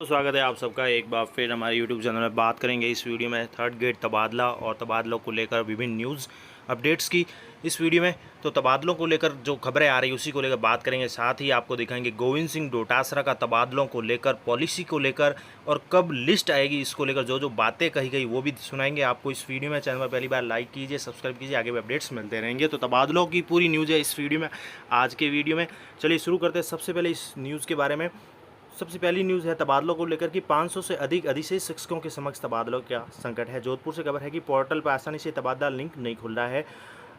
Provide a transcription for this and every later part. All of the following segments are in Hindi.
तो स्वागत है आप सबका एक बार फिर हमारे यूट्यूब चैनल में। बात करेंगे इस वीडियो में थर्ड ग्रेड तबादला और तबादलों को लेकर विभिन्न न्यूज़ अपडेट्स की। इस वीडियो में तो तबादलों को लेकर जो खबरें आ रही उसी को लेकर बात करेंगे, साथ ही आपको दिखाएंगे गोविंद सिंह डोटासरा का तबादलों को लेकर, पॉलिसी को लेकर और कब लिस्ट आएगी इसको लेकर जो जो बातें कही गई वो भी सुनाएंगे आपको इस वीडियो में। चैनल में पहली बार लाइक कीजिए, सब्सक्राइब कीजिए, आगे भी अपडेट्स मिलते रहेंगे। तो तबादलों की पूरी न्यूज़ है इस वीडियो में, आज के वीडियो में। चलिए शुरू करते हैं सबसे पहले इस न्यूज़ के बारे में। सबसे पहली न्यूज़ है तबादलों को लेकर कि 500 से अधिक अधिशेष शिक्षकों के समक्ष तबादलों का संकट है। जोधपुर से खबर है कि पोर्टल पर आसानी से तबादला लिंक नहीं खुल रहा है।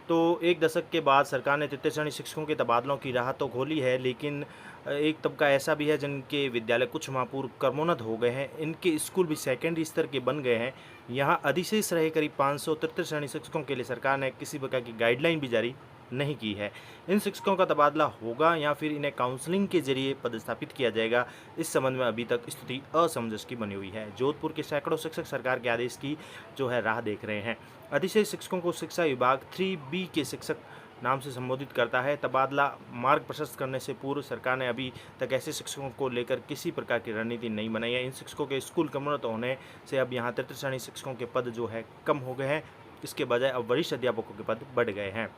तो एक दशक के बाद सरकार ने तृतीय श्रेणी शिक्षकों के तबादलों की राह तो खोली है, लेकिन एक तबका ऐसा भी है जिनके विद्यालय कुछ माह पूर्व कर्मोन्नत हो गए हैं, इनके स्कूल भी सेकेंडरी स्तर के बन गए हैं। यहाँ अधिशेष रहे करीब 500 तृतीय श्रेणी शिक्षकों के लिए सरकार ने किसी प्रकार की गाइडलाइन भी जारी नहीं की है। इन शिक्षकों का तबादला होगा या फिर इन्हें काउंसलिंग के जरिए पदस्थापित किया जाएगा, इस संबंध में अभी तक स्थिति असमंजस की बनी हुई है। जोधपुर के सैकड़ों शिक्षक सरकार के आदेश की जो है राह देख रहे हैं। अधिशेष शिक्षकों को शिक्षा विभाग 3B के शिक्षक नाम से संबोधित करता है। तबादला मार्ग प्रशस्त करने से पूर्व सरकार ने अभी तक ऐसे शिक्षकों को लेकर किसी प्रकार की रणनीति नहीं बनाई है। इन शिक्षकों के स्कूल कर्मोन्नत होने से अब यहाँ तृतीय श्रेणी शिक्षकों के पद जो है कम हो गए हैं, इसके बजाय अब वरिष्ठ अध्यापकों के पद बढ़ गए हैं।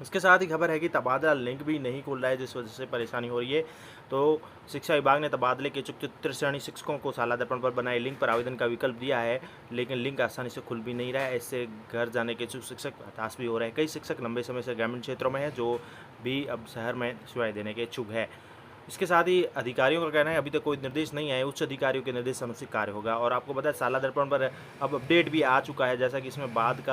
इसके साथ ही खबर है कि तबादला लिंक भी नहीं खुल रहा है, जिस वजह से परेशानी हो रही है। तो शिक्षा विभाग ने तबादले के इच्छुक तृतीय श्रेणी शिक्षकों को शाला दर्पण पर बनाए लिंक पर आवेदन का विकल्प दिया है, लेकिन लिंक आसानी से खुल भी नहीं रहा है। इससे घर जाने के इच्छुक शिक्षक हताश भी हो रहे हैं। कई शिक्षक लंबे समय से ग्रामीण क्षेत्रों में है, जो भी अब शहर में सेवाएं देने के इच्छुक है। इसके साथ ही अधिकारियों का कहना है अभी तक कोई निर्देश नहीं आए, उच्च अधिकारियों के निर्देश अनुसार कार्य होगा। और आपको पता है शाला दर्पण पर अब अपडेट भी आ चुका है, जैसा कि इसमें बात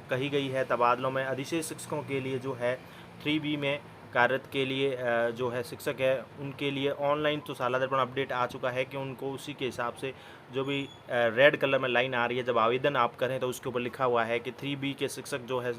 कही गई है। तबादलों में अधिशेष शिक्षकों के लिए जो है 3B में कार्यरत के लिए जो है शिक्षक है उनके लिए ऑनलाइन तो शाला दर्पण अपडेट आ चुका है कि उनको उसी के हिसाब से जो भी रेड कलर में लाइन आ रही है, जब आवेदन आप करें तो उसके ऊपर लिखा हुआ है कि 3B के शिक्षक जो है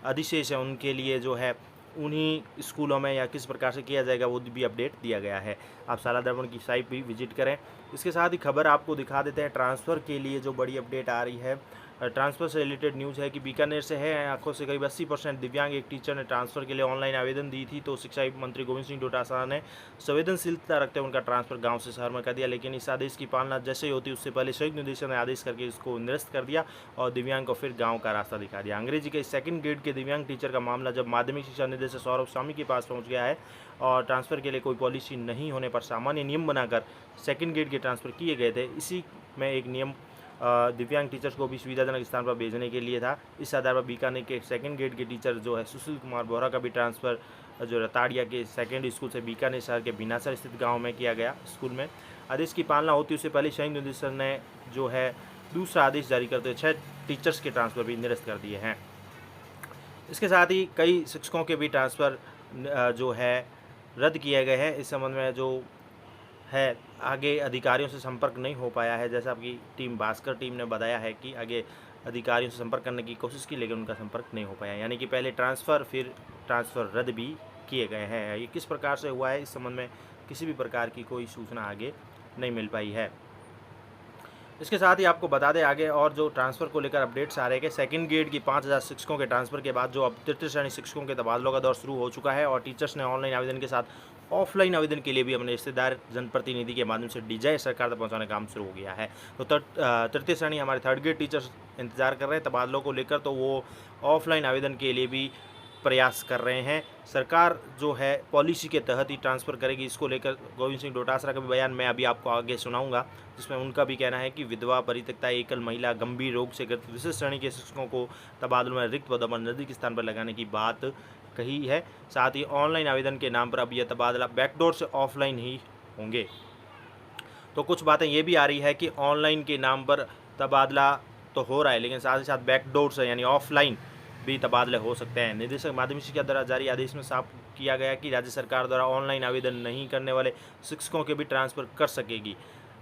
अधिशेष है उनके लिए जो है उन्हीं स्कूलों में या किस प्रकार से किया जाएगा वो भी अपडेट दिया गया है। आप शाला दर्पण की साइट भी विजिट करें। इसके साथ ही खबर आपको दिखा देते हैं ट्रांसफ़र के लिए जो बड़ी अपडेट आ रही है। ट्रांसफ़र से रिलेटेड न्यूज़ है कि बीकानेर से है, आंखों से करीब 80% दिव्यांग एक टीचर ने ट्रांसफ़र के लिए ऑनलाइन आवेदन दी थी। तो शिक्षा मंत्री गोविंद सिंह डोटासरा ने संवेदनशीलता रखते हुए उनका ट्रांसफ़र गांव से शहर में कर दिया, लेकिन इस आदेश की पालना जैसे ही होती उससे पहले संयुक्त निदेशक ने आदेश करके इसको निरस्त कर दिया और दिव्यांग को फिर गाँव का रास्ता दिखा दिया। अंग्रेजी के सेकंड ग्रेड के दिव्यांग टीचर का मामला जब माध्यमिक शिक्षा निदेशक सौरभ स्वामी के पास पहुँच गया है और ट्रांसफ़र के लिए कोई पॉलिसी नहीं होने पर सामान्य नियम बनाकर सेकंड ग्रेड के ट्रांसफ़र किए गए थे। इसी में एक नियम दिव्यांग टीचर्स को भी सुविधाजनक स्थान पर भेजने के लिए था। इस आधार पर बीकानेर के सेकंड ग्रेड के टीचर जो है सुशील कुमार बोहरा का भी ट्रांसफ़र जो रताड़िया के सेकेंडरी स्कूल से बीकानेर शहर के बिनासर स्थित गांव में किया गया। स्कूल में आदेश की पालना होती उससे पहले संयुक्त निदेशक ने जो है दूसरा आदेश जारी करते हुए 6 टीचर्स के ट्रांसफ़र भी निरस्त कर दिए हैं। इसके साथ ही कई शिक्षकों के भी ट्रांसफ़र जो है रद्द किए गए हैं। इस संबंध में जो है आगे अधिकारियों से संपर्क नहीं हो पाया है, जैसा आपकी टीम भास्कर टीम ने बताया है कि आगे अधिकारियों से संपर्क करने की कोशिश की लेकिन उनका संपर्क नहीं हो पाया। यानी कि पहले ट्रांसफ़र फिर ट्रांसफ़र रद्द भी किए गए हैं। ये किस प्रकार से हुआ है इस संबंध में किसी भी प्रकार की कोई सूचना आगे नहीं मिल पाई है। इसके साथ ही आपको बता दें आगे और जो ट्रांसफ़र को लेकर अपडेट्स आ रहे हैं कि सेकंड ग्रेड की 5000 शिक्षकों के ट्रांसफ़र के बाद जो अब तृतीय श्रेणी शिक्षकों के तबादलों का दौर शुरू हो चुका है और टीचर्स ने ऑनलाइन आवेदन के साथ ऑफलाइन आवेदन के लिए भी अपने रिश्तेदार जनप्रतिनिधि के माध्यम से डिजाइन सरकार तक पहुंचाने का काम शुरू हो गया है। तो तृतीय श्रेणी हमारे थर्ड ग्रेड टीचर्स इंतजार कर रहे हैं तबादलों को लेकर, तो वो ऑफलाइन आवेदन के लिए भी प्रयास कर रहे हैं। सरकार जो है पॉलिसी के तहत ही ट्रांसफ़र करेगी, इसको लेकर गोविंद सिंह डोटासरा का भी बयान मैं अभी आपको आगे सुनाऊंगा, जिसमें उनका भी कहना है कि विधवा, परित्यक्ता, एकल महिला, गंभीर रोग से ग्रस्त विशिष्ट श्रेणी के शिक्षकों को तबादलों में रिक्त पदों पर नज़दीकी स्थान पर लगाने की बात कही है। साथ ही ऑनलाइन आवेदन के नाम पर अब यह तबादला बैकडोर से ऑफलाइन ही होंगे। तो कुछ बातें ये भी आ रही है कि ऑनलाइन के नाम पर तबादला तो हो रहा है, लेकिन साथ ही साथ बैकडोर से यानी ऑफलाइन भी तबादले हो सकते हैं। निदेशक माध्यमिक शिक्षा द्वारा जारी आदेश में साफ किया गया कि राज्य सरकार द्वारा ऑनलाइन आवेदन नहीं करने वाले शिक्षकों के भी ट्रांसफ़र कर सकेगी।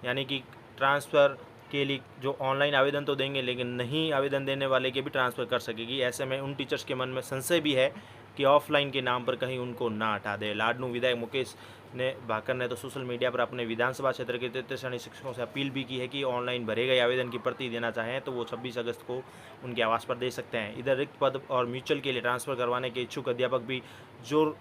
यानी कि ट्रांसफ़र के लिए जो ऑनलाइन आवेदन तो देंगे लेकिन नहीं आवेदन देने वाले के भी ट्रांसफ़र कर सकेगी। ऐसे में उन टीचर्स के मन में संशय भी है कि ऑफलाइन के नाम पर कहीं उनको ना हटा दे। लाडनू विधायक मुकेश भाकर ने तो सोशल मीडिया पर अपने विधानसभा क्षेत्र के तृतीय श्रेणी शिक्षकों से अपील भी की है कि ऑनलाइन भरे गए आवेदन की प्रति देना चाहें तो वो 26 अगस्त को उनके आवास पर दे सकते हैं। इधर रिक्त पद और म्यूचुअल के लिए ट्रांसफ़र करवाने के इच्छुक अध्यापक भी जोर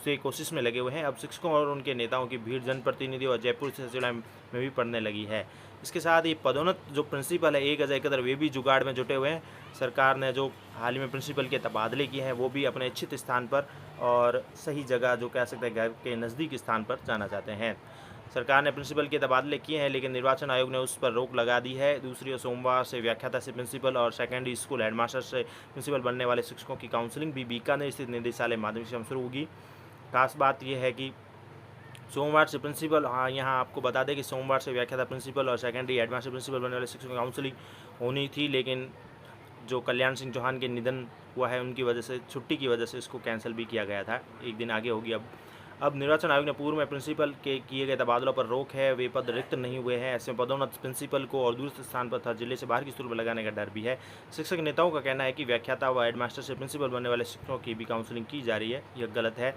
से कोशिश में लगे हुए हैं। अब शिक्षकों और उनके नेताओं की भीड़ जनप्रतिनिधियों और जयपुर सचिवालय में भी पड़ने लगी है। इसके साथ ही पदोन्नत जो प्रिंसिपल है एक अजय कदर, वे भी जुगाड़ में जुटे हुए हैं। सरकार ने जो हाल ही में प्रिंसिपल के तबादले किए हैं वो भी अपने इच्छित स्थान पर और सही जगह, जो कह सकते हैं घर के नज़दीक स्थान पर जाना चाहते हैं। सरकार ने प्रिंसिपल के तबादले किए हैं, लेकिन निर्वाचन आयोग ने उस पर रोक लगा दी है। दूसरी ओर सोमवार से व्याख्याता से प्रिंसिपल और सेकेंडरी स्कूल हेडमास्टर से प्रिंसिपल बनने वाले शिक्षकों की काउंसलिंग भी बीकानेर स्थित निदेशालय माध्यमिक से शुरू होगी। खास बात यह है कि सोमवार से प्रिंसिपल, यहाँ आपको बता दें कि सोमवार से व्याख्याता प्रिंसिपल और सेकेंडरी हेडमास्टर प्रिंसिपल बनने वाले शिक्षकों की काउंसलिंग होनी थी, लेकिन जो कल्याण सिंह चौहान के निधन हुआ है उनकी वजह से, छुट्टी की वजह से इसको कैंसिल भी किया गया था, एक दिन आगे होगी। अब निर्वाचन आयोग ने पूर्व में प्रिंसिपल के किए गए तबादलों पर रोक है, वे पद रिक्त नहीं हुए हैं। ऐसे में पदोन्नत प्रिंसिपल को और दूसरे स्थान पर था जिले से बाहर की स्कूल पर लगाने का डर भी है। शिक्षक नेताओं का कहना है कि व्याख्याता व हेडमास्टर से प्रिंसिपल बनने वाले शिक्षकों की भी काउंसलिंग की जा रही है, यह गलत है।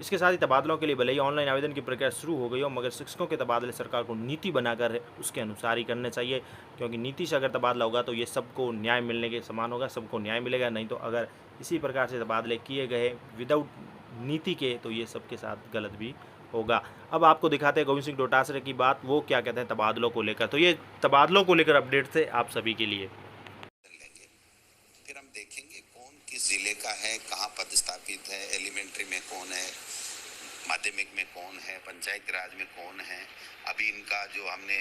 इसके साथ ही तबादलों के लिए भले ही ऑनलाइन आवेदन की प्रक्रिया शुरू हो गई हो, मगर शिक्षकों के तबादले सरकार को नीति बनाकर उसके अनुसार ही करने चाहिए, क्योंकि नीति से अगर तबादला होगा तो ये सबको न्याय मिलने के समान होगा, सबको न्याय मिलेगा। नहीं तो अगर इसी प्रकार से तबादले किए गए विदाउट नीति के, तो ये सबके साथ गलत भी होगा। अब आपको दिखाते हैं गोविंद सिंह डोटासरा की बात, वो क्या कहते हैं तबादलों को लेकर। तो ये तबादलों को लेकर अपडेट थे आप सभी के लिए। फिर हम देखेंगे कौन किस जिले का है, कहाँ पदस्थापित है, एलिमेंट्री में कौन है, माध्यमिक में कौन है, पंचायत राज में कौन है। अभी इनका जो हमने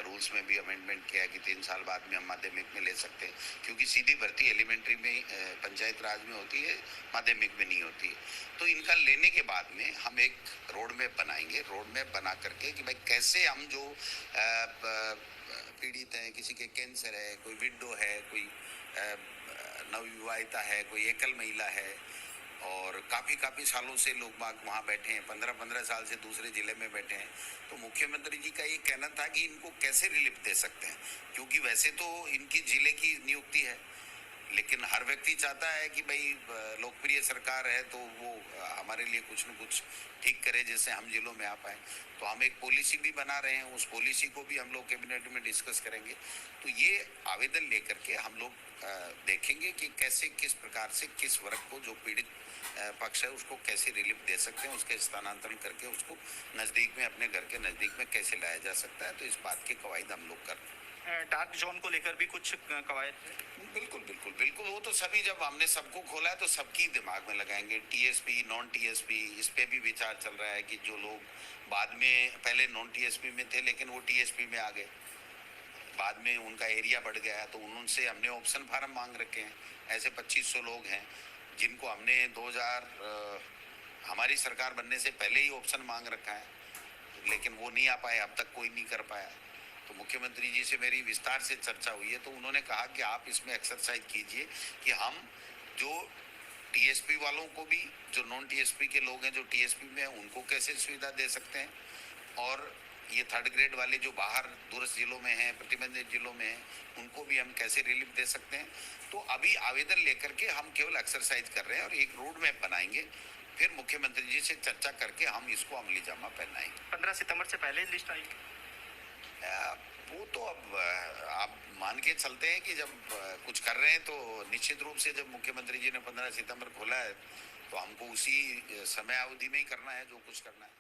रूल्स में भी अमेंडमेंट किया है कि 3 साल बाद में हम माध्यमिक में ले सकते हैं, क्योंकि सीधी भर्ती एलिमेंट्री में पंचायत राज में होती है, माध्यमिक में नहीं होती है। तो इनका लेने के बाद में हम एक रोड मैप बनाएंगे, रोड मैप बना करके कि भाई कैसे हम जो पीड़ित हैं, किसी के कैंसर है, कोई विडो है, कोई नवविवाहिता है, कोई एकल महिला है, और काफ़ी सालों से लोग बाग वहाँ बैठे हैं, 15 साल से दूसरे ज़िले में बैठे हैं। तो मुख्यमंत्री जी का ये कहना था कि इनको कैसे रिलीफ दे सकते हैं, क्योंकि वैसे तो इनकी ज़िले की नियुक्ति है, लेकिन हर व्यक्ति चाहता है कि भाई लोकप्रिय सरकार है तो वो हमारे लिए कुछ न कुछ ठीक करे जिससे हम जिलों में आ पाए। तो हम एक पॉलिसी भी बना रहे हैं, उस पॉलिसी को भी हम लोग कैबिनेट में डिस्कस करेंगे। तो ये आवेदन लेकर के हम लोग देखेंगे कि कैसे, किस प्रकार से, किस वर्ग को जो पीड़ित पक्ष है उसको कैसे रिलीफ दे सकते हैं, उसके स्थानांतरण करके उसको नज़दीक में, अपने घर के नज़दीक में कैसे लाया जा सकता है। तो इस बात की कवायद हम लोग कर रहे हैं। डार्क जोन को लेकर भी कुछ कवायद है? बिल्कुल वो तो सभी, जब हमने सबको खोला है तो सबकी दिमाग में लगाएंगे। टीएसपी, नॉन टीएसपी, इस पे भी विचार चल रहा है कि जो लोग बाद में पहले नॉन टीएसपी में थे लेकिन वो टीएसपी में आ गए, बाद में उनका एरिया बढ़ गया, तो उनसे हमने ऑप्शन फार्म मांग रखे हैं। ऐसे 2500 लोग हैं जिनको हमने 2000 हमारी सरकार बनने से पहले ही ऑप्शन मांग रखा है, लेकिन वो नहीं आ पाए, अब तक कोई नहीं कर पाया। तो मुख्यमंत्री जी से मेरी विस्तार से चर्चा हुई है, तो उन्होंने कहा कि आप इसमें एक्सरसाइज कीजिए कि हम जो टीएसपी वालों को भी, जो नॉन टीएसपी के लोग हैं जो टीएसपी में हैं, उनको कैसे सुविधा दे सकते हैं, और ये 3rd ग्रेड वाले जो बाहर दूरस्थ जिलों में हैं, प्रतिबंधित जिलों में हैं, उनको भी हम कैसे रिलीफ दे सकते हैं। तो अभी आवेदन लेकर के हम केवल एक्सरसाइज कर रहे हैं और एक रोड मैप बनाएंगे, फिर मुख्यमंत्री जी से चर्चा करके हम इसको अमली जामा पहनाएंगे। 15 सितंबर से पहले लिस्ट आएगी? वो तो अब आप मान के चलते हैं कि जब कुछ कर रहे हैं तो निश्चित रूप से, जब मुख्यमंत्री जी ने 15 सितंबर खोला है तो हमको उसी समय अवधि में ही करना है जो कुछ करना है।